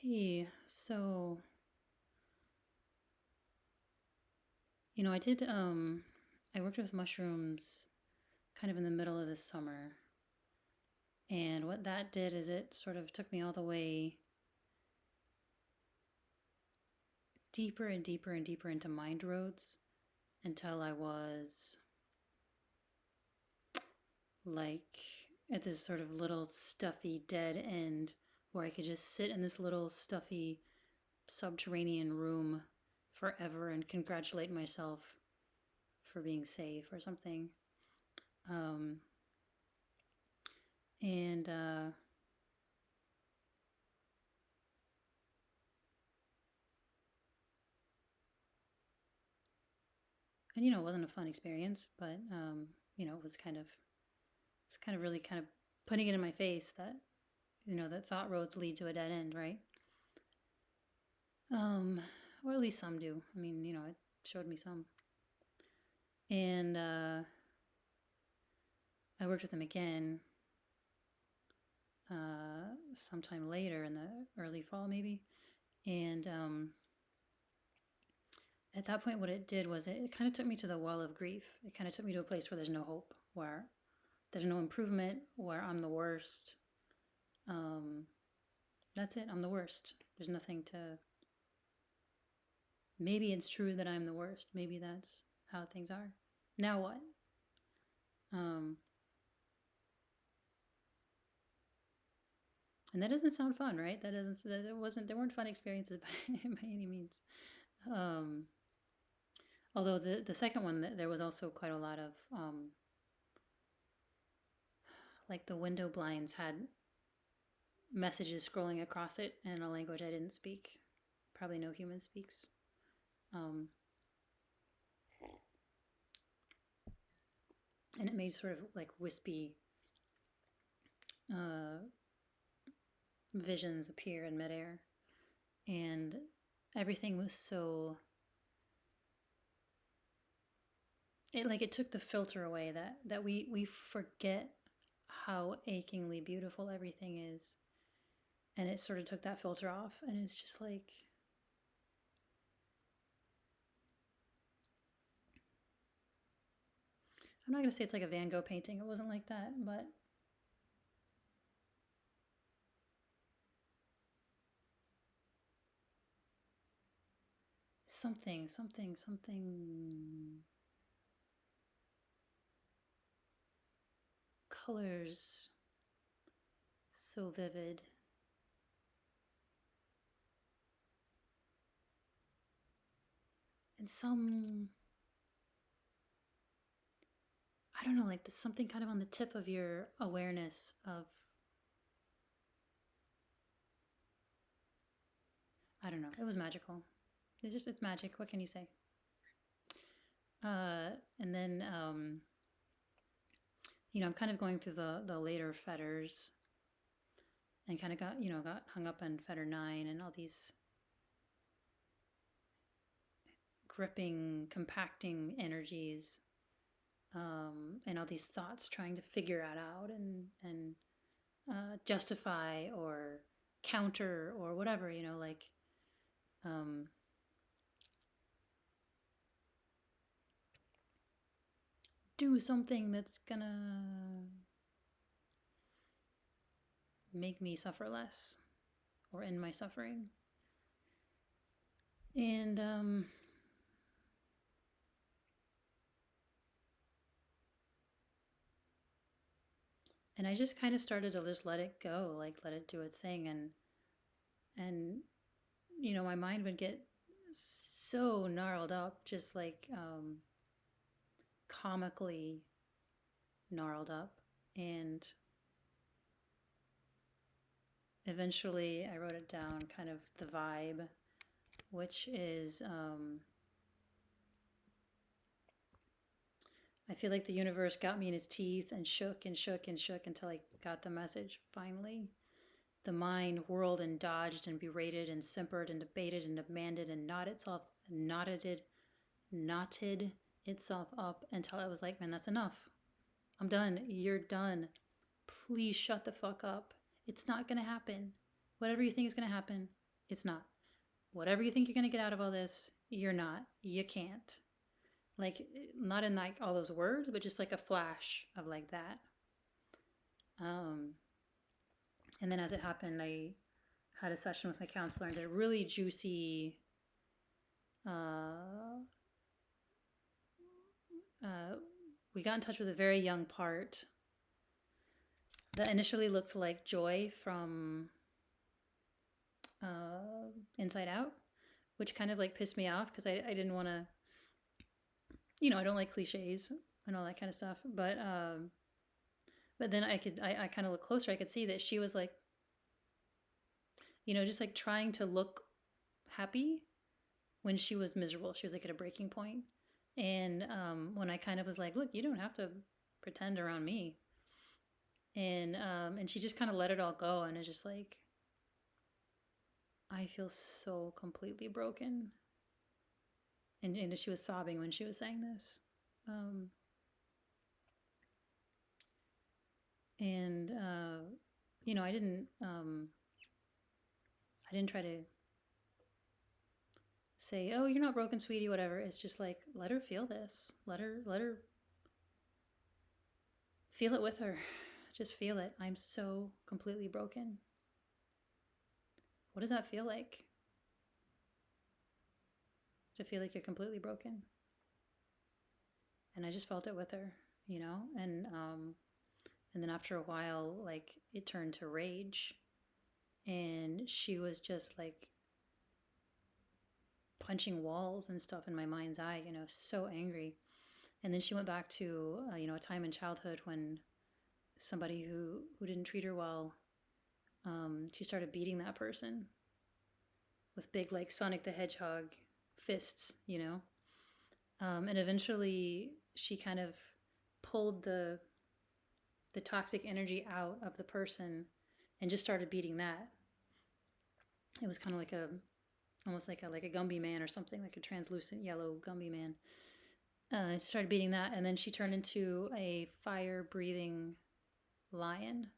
Hey, so, I did, I worked with mushrooms kind of in the middle of the summer. And what that did is it sort of took me all the way deeper and deeper and deeper into mind roads until I was like at this sort of little stuffy dead end where I could just sit in this little stuffy subterranean room forever and congratulate myself for being safe or something. Um, and it wasn't a fun experience, but it was kind of really kind of putting it in my face that that thought roads lead to a dead end, right? Um, or at least some do. I mean, it showed me some, and I worked with them again sometime later in the early fall, maybe, and at that point, what it did was it kind of took me to the wall of grief. It kind of took me to a place where there's no hope, where there's no improvement, where I'm the worst. Um, that's it. I'm the worst. There's nothing to. Maybe it's true that I'm the worst. Maybe that's how things are. Now what? Um, and that doesn't sound fun, right? That doesn't. That it wasn't. There weren't fun experiences by any means. Um, although the second one, there was also quite a lot of like the window blinds had messages scrolling across it in a language I didn't speak. Probably no human speaks. Um, and it made sort of like wispy uh, visions appear in midair. And everything was so. It took the filter away that we forget how achingly beautiful everything is, and it sort of took that filter off, and it's just like I'm not gonna say it's like a Van Gogh painting. It wasn't like that, but something. Colors so vivid. And some, I don't know, like there's something kind of on the tip of your awareness of, I don't know, it was magical. It's magic. What can you say? And then, I'm kind of going through the later fetters and kind of got hung up on fetter 9 and all these gripping, compacting energies, and all these thoughts trying to figure it out and justify or counter or whatever, like um, do something that's gonna make me suffer less or end my suffering. And I just kind of started to just let it go, like let it do its thing, and my mind would get so gnarled up, just like comically gnarled up, and eventually I wrote it down, kind of the vibe, which is I feel like the universe got me in its teeth and shook and shook and shook until I got the message finally. The mind whirled and dodged and berated and simpered and debated and demanded and knotted itself up until I was like, man, that's enough. I'm done. You're done. Please shut the fuck up. It's not gonna happen. Whatever you think is gonna happen, It's not. Whatever you think you're going to get out of all this, you're not. You can't. Like, not in like all those words, but just like a flash of like that. Um, and then as it happened, I had a session with my counselor and did a really juicy uh, we got in touch with a very young part that initially looked like Joy from Inside Out, which kind of like pissed me off because I didn't want to, I don't like cliches and all that kind of stuff. But then I kind of looked closer. I could see that she was like, just like trying to look happy when she was miserable. She was like at a breaking point. And when I kind of was like, look, you don't have to pretend around me. And she just kind of let it all go, and it's just like, I feel so completely broken. And she was sobbing when she was saying this. And I didn't try to say, oh, you're not broken, sweetie, whatever. It's just like, let her feel this. Let her feel it with her. Just feel it. I'm so completely broken. What does that feel like? To feel like you're completely broken? And I just felt it with her, and then after a while, like, it turned to rage, and she was just like punching walls and stuff in my mind's eye, so angry. And then she went back to a time in childhood when somebody who didn't treat her well, she started beating that person with big, like, Sonic the Hedgehog fists, and eventually she kind of pulled the toxic energy out of the person and just started beating that. It was kind of like almost like a Gumby man or something, like a translucent yellow Gumby man. Started beating that, and then she turned into a fire-breathing lion,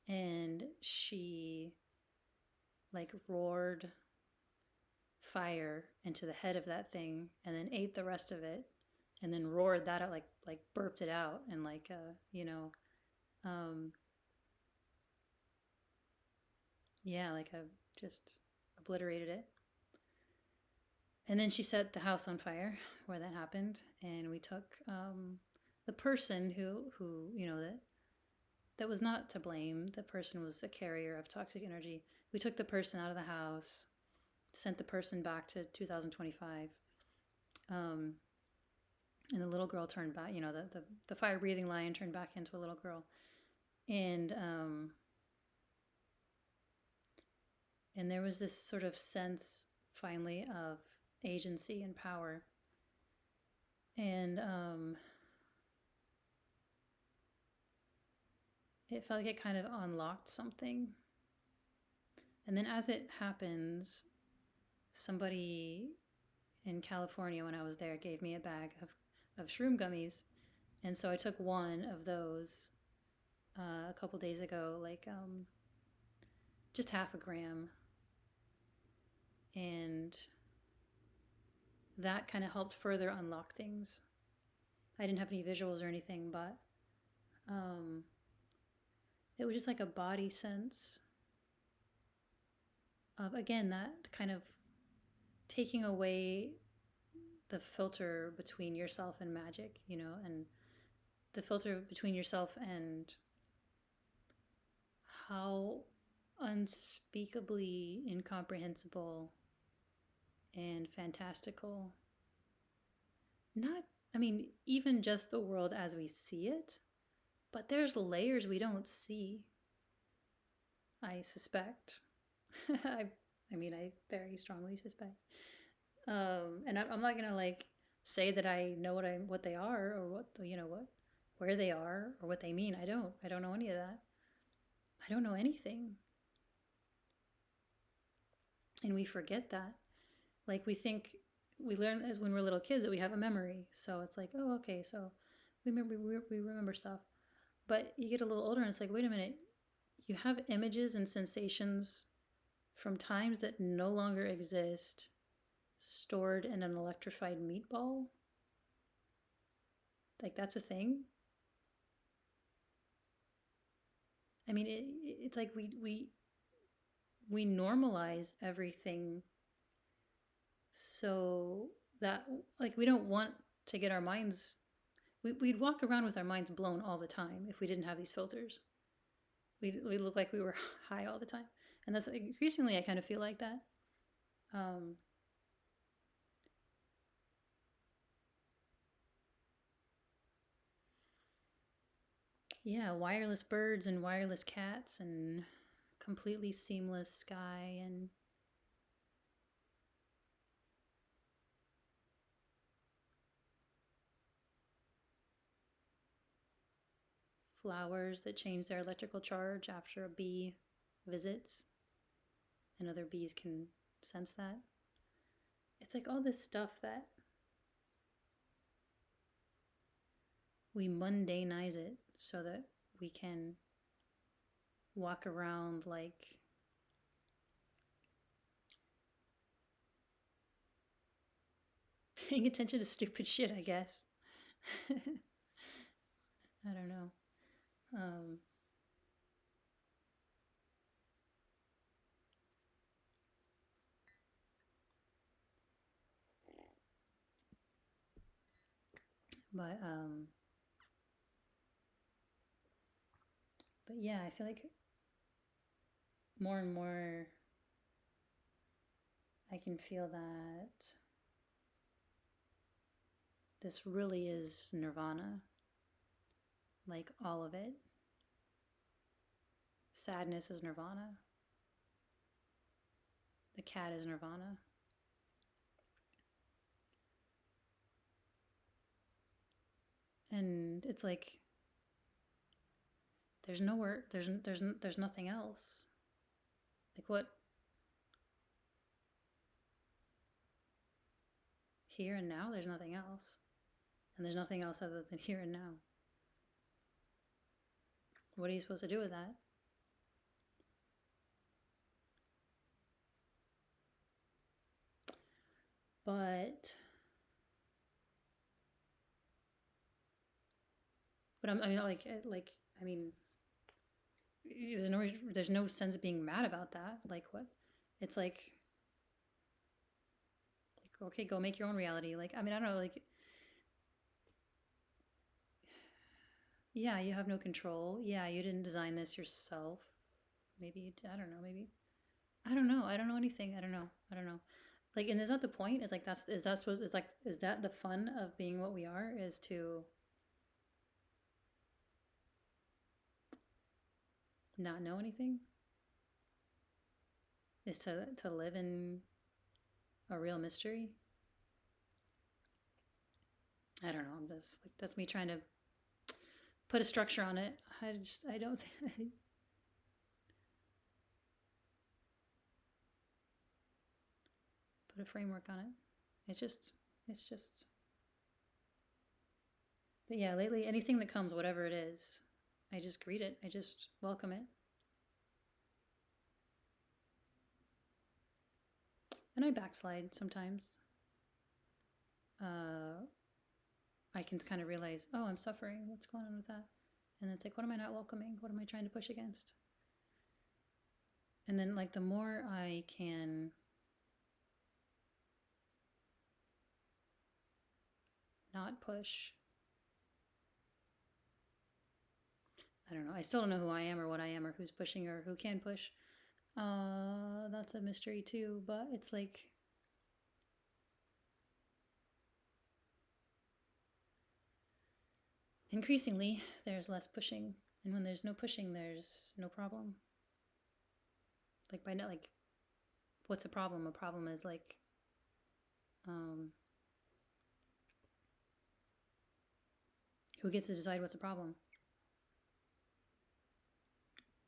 and she like roared fire into the head of that thing, and then ate the rest of it, and then roared that out, like burped it out, and like yeah, like just obliterated it. And then she set the house on fire where that happened, and we took the person who that was not to blame. The person was a carrier of toxic energy. We took the person out of the house, sent the person back to 2025, and the little girl turned back. The fire breathing lion turned back into a little girl, and there was this sort of sense finally of agency and power, and it felt like it kind of unlocked something. And then as it happens, somebody in California when I was there gave me a bag of shroom gummies, and so I took one of those a couple days ago, like just half a gram, and that kind of helped further unlock things. I didn't have any visuals or anything, but it was just like a body sense of, again, that kind of taking away the filter between yourself and magic, and the filter between yourself and how unspeakably incomprehensible and fantastical, even just the world as we see it, but there's layers we don't see, I suspect. I very strongly suspect. And I'm not gonna like say that I know what they are, or where they are, or what they mean. I don't know any of that. I don't know anything. And we forget that. Like, we learn as when we're little kids that we have a memory. So it's like, oh, okay, so we remember stuff. But you get a little older and it's like, wait a minute, you have images and sensations from times that no longer exist, stored in an electrified meatball. Like, that's a thing. I mean, it's like we normalize everything so that, like, we don't want to get our minds, we'd walk around with our minds blown all the time if we didn't have these filters. We look like we were high all the time, and that's increasingly I kind of feel like that. um, yeah, wireless birds and wireless cats and completely seamless sky and flowers that change their electrical charge after a bee visits, and other bees can sense that. It's like all this stuff that we mundanize it so that we can walk around like paying attention to stupid shit, I guess. I don't know. Um, but but yeah, I feel like more and more I can feel that this really is Nirvana. Like all of it. Sadness is Nirvana. The cat is Nirvana. And it's like there's nowhere, there's nothing else. Like what? Here and now, there's nothing else. And there's nothing else other than here and now. What are you supposed to do with that? But I mean, I mean, there's no sense of being mad about that. Like what? It's like okay, go make your own reality. Like I mean, I don't know. Like yeah, you have no control. Yeah, you didn't design this yourself. Maybe you, I don't know. Maybe I don't know. I don't know anything. I don't know. I don't know. Like, and is that the point? It's like that's is that supposed? Is like is that the fun of being what we are? Is to not know anything? Is to live in a real mystery? I don't know. I'm just like that's me trying to put a structure on it. I don't think put a framework on it. It's just. But yeah, lately anything that comes, whatever it is, I just greet it. I just welcome it, and I backslide sometimes. Uh, I can kind of realize, oh, I'm suffering. What's going on with that? And it's like, what am I not welcoming? What am I trying to push against? And then, like, the more I can not push, I don't know. I still don't know who I am or what I am or who's pushing or who can push. That's a mystery too. But it's like, increasingly, there's less pushing. And when there's no pushing, there's no problem. Like, by not, like, what's a problem? A problem is like, um, who gets to decide what's a problem?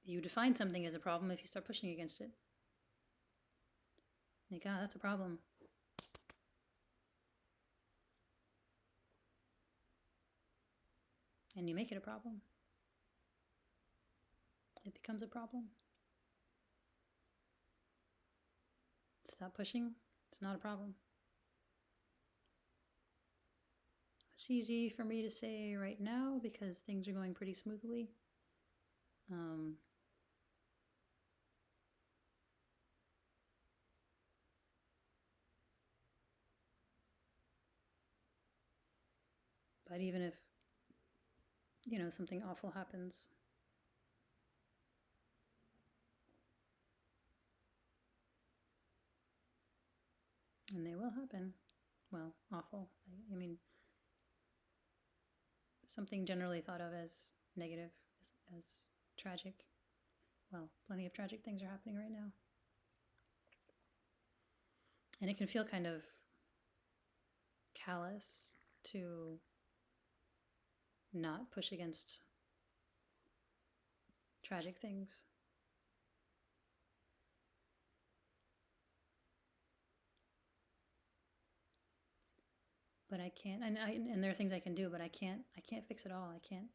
You define something as a problem if you start pushing against it. Like, ah, that's a problem. And you make it a problem. It becomes a problem. Stop pushing. It's not a problem. It's easy for me to say right now because things are going pretty smoothly. But even if, something awful happens, and they will happen, well, awful. I mean, something generally thought of as negative, as tragic. Well, plenty of tragic things are happening right now. And it can feel kind of callous to not push against tragic things. But I can't, and there are things I can do, but I can't fix it all. I can't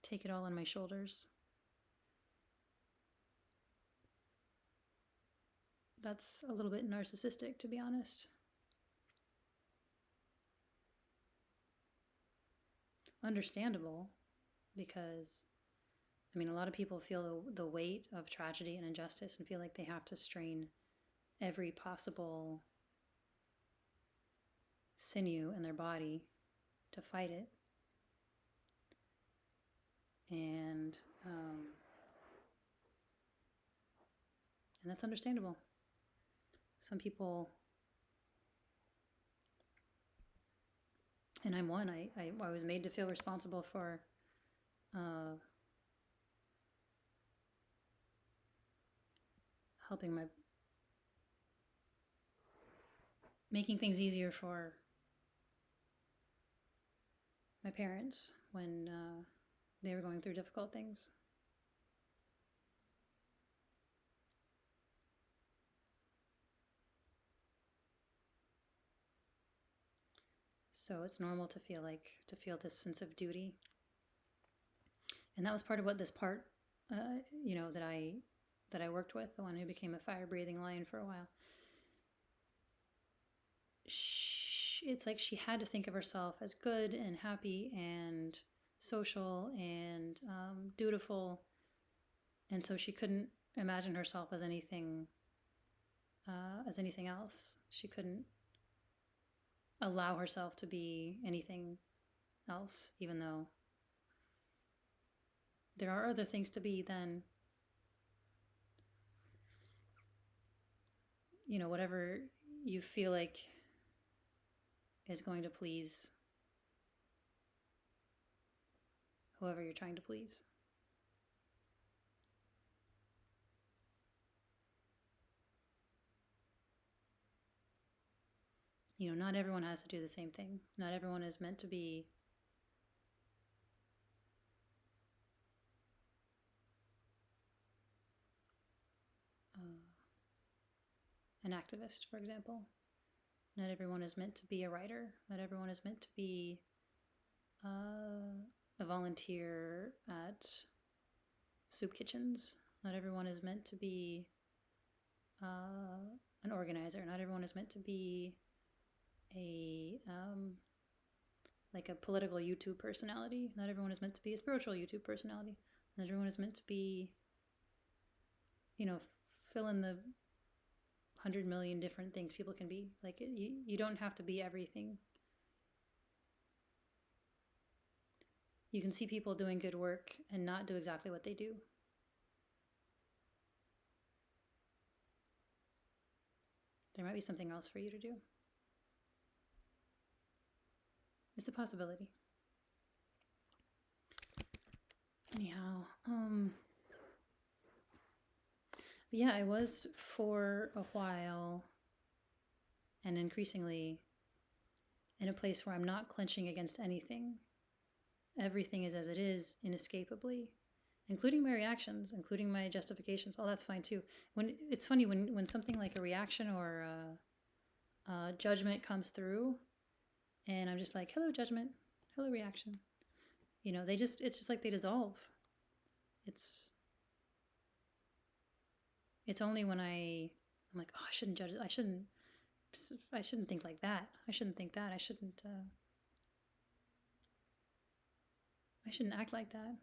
take it all on my shoulders. That's a little bit narcissistic, to be honest. Understandable, because a lot of people feel the weight of tragedy and injustice and feel like they have to strain every possible sinew in their body to fight it. And that's understandable. Some people, and I'm one, I was made to feel responsible for making things easier for my parents when they were going through difficult things. So it's normal to feel this sense of duty. And that was part of what this part, that I worked with, the one who became a fire-breathing lion for a while. It's like she had to think of herself as good and happy and social and dutiful, and so she couldn't imagine herself as anything else. She couldn't allow herself to be anything else, even though there are other things to be than, whatever you feel like is going to please whoever you're trying to please. Not everyone has to do the same thing. Not everyone is meant to be an activist, for example. Not everyone is meant to be a writer. Not everyone is meant to be a volunteer at soup kitchens. Not everyone is meant to be an organizer. Not everyone is meant to be a political YouTube personality. Not everyone is meant to be a spiritual YouTube personality. Not everyone is meant to be, fill in the 100 million different things people can be. Like, you don't have to be everything. You can see people doing good work and not do exactly what they do. There might be something else for you to do. It's a possibility. Anyhow, but yeah, I was for a while and increasingly in a place where I'm not clenching against anything. Everything is as it is, inescapably, including my reactions, including my justifications. All that's fine too. It's funny when something like a reaction or judgment comes through, and I'm just like, hello judgment, hello reaction. It's just like they dissolve. It's only when I'm like, oh, I shouldn't judge it. I shouldn't think like that. I shouldn't think that. I shouldn't act like that.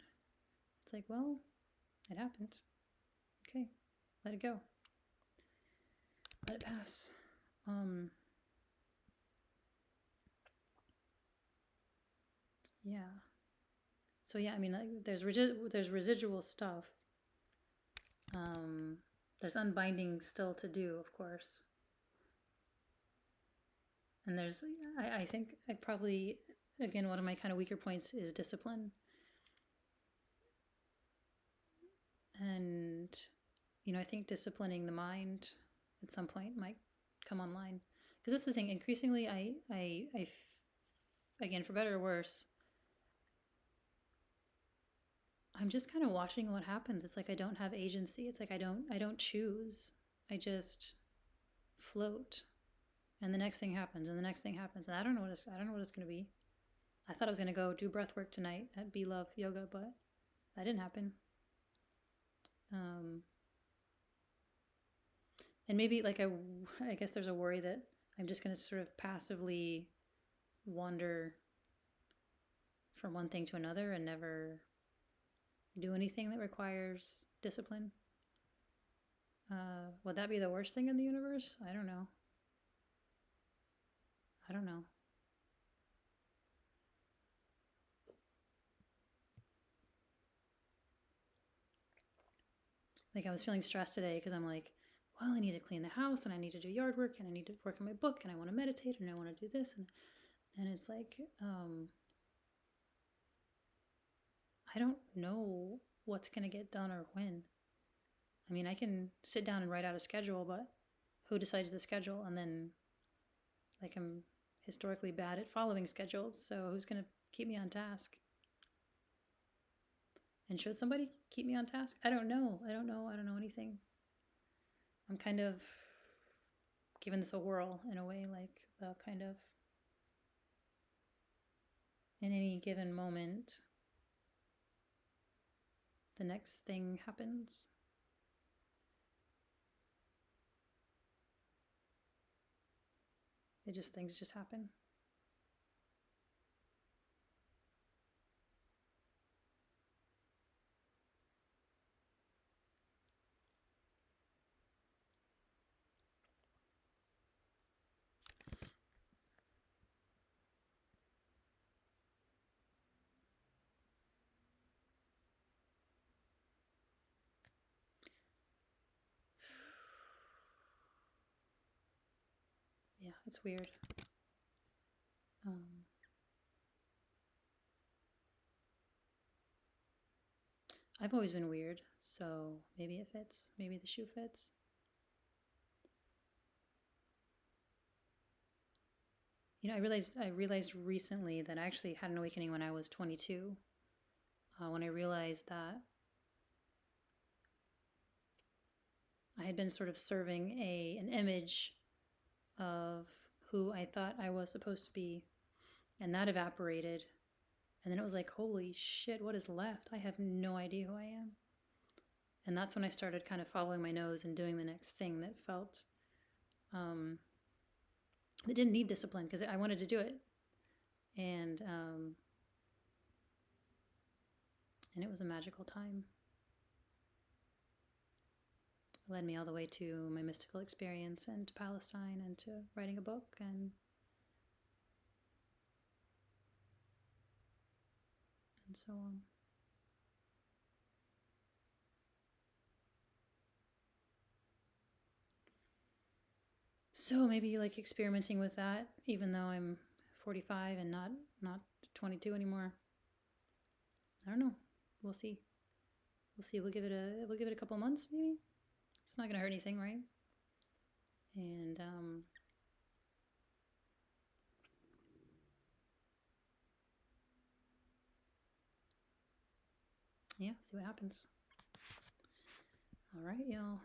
It's like, well, it happened. Okay, let it go. Let it pass. Yeah. So yeah, I mean, like, there's residual stuff. There's unbinding still to do, of course. And I think I probably, again, one of my kind of weaker points is discipline. And, I think disciplining the mind at some point might come online. Because that's the thing. Increasingly, again, for better or worse, I'm just kind of watching what happens. It's like I don't have agency. It's like I don't choose. I just float. And the next thing happens, and the next thing happens. And I don't know what it's going to be. I thought I was going to go do breath work tonight at Be Love Yoga, but that didn't happen. And maybe like I guess there's a worry that I'm just going to sort of passively wander from one thing to another and never do anything that requires discipline. Would that be the worst thing in the universe? I don't know. Like I was feeling stressed today because I'm like, well, I need to clean the house and I need to do yard work and I need to work on my book and I want to meditate and I want to do this and it's like I don't know what's going to get done or when. I mean, I can sit down and write out a schedule, but who decides the schedule? And then, like, I'm historically bad at following schedules, so who's going to keep me on task? And should somebody keep me on task? I don't know anything. I'm kind of giving this a whirl in a way, like the kind of in any given moment, the next thing happens. Things just happen. Yeah, it's weird. I've always been weird, so maybe it fits. Maybe the shoe fits. I realized recently that I actually had an awakening when I was 22. When I realized that I had been sort of serving an image of who I thought I was supposed to be, and that evaporated. And then it was like, holy shit, what is left? I have no idea who I am. And that's when I started kind of following my nose and doing the next thing that felt that didn't need discipline because I wanted to do it. And it was a magical time. It led me all the way to my mystical experience and to Palestine and to writing a book and so on. So maybe like experimenting with that, even though I'm 45 and not 22 anymore. I don't know. We'll see. We'll give it a couple months maybe. It's not gonna hurt anything, right? And yeah, see what happens. All right, y'all.